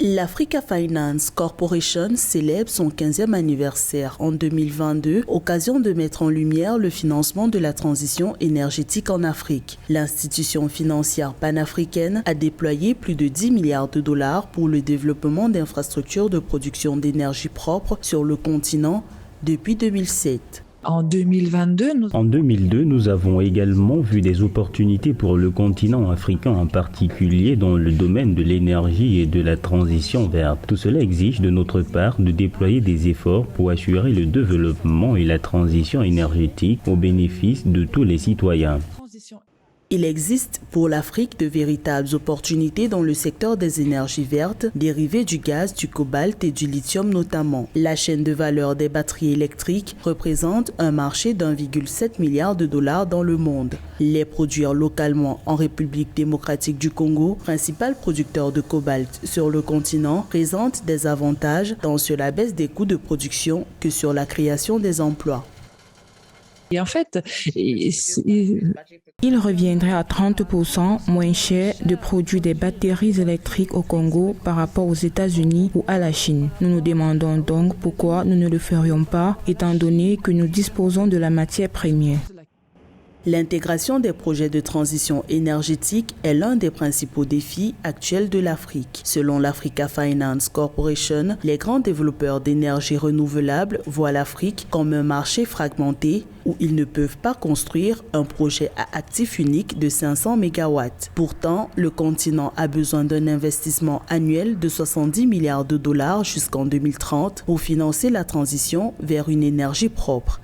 L'Africa Finance Corporation célèbre son 15e anniversaire en 2022, occasion de mettre en lumière le financement de la transition énergétique en Afrique. L'institution financière panafricaine a déployé plus de 10 milliards de dollars pour le développement d'infrastructures de production d'énergie propre sur le continent depuis 2007. En 2022, nous avons également vu des opportunités pour le continent africain, en particulier dans le domaine de l'énergie et de la transition verte. Tout cela exige de notre part de déployer des efforts pour assurer le développement et la transition énergétique au bénéfice de tous les citoyens. Il existe pour l'Afrique de véritables opportunités dans le secteur des énergies vertes, dérivées du gaz, du cobalt et du lithium notamment. La chaîne de valeur des batteries électriques représente un marché d'1,7 milliard de dollars dans le monde. Les produire localement en République démocratique du Congo, principal producteur de cobalt sur le continent, présente des avantages tant sur la baisse des coûts de production que sur la création des emplois. Et en fait, il reviendrait à 30% moins cher de produire des batteries électriques au Congo par rapport aux États-Unis ou à la Chine. Nous nous demandons donc pourquoi nous ne le ferions pas, étant donné que nous disposons de la matière première. L'intégration des projets de transition énergétique est l'un des principaux défis actuels de l'Afrique. Selon l'Africa Finance Corporation, les grands développeurs d'énergie renouvelable voient l'Afrique comme un marché fragmenté où ils ne peuvent pas construire un projet à actif unique de 500 MW. Pourtant, le continent a besoin d'un investissement annuel de 70 milliards de dollars jusqu'en 2030 pour financer la transition vers une énergie propre.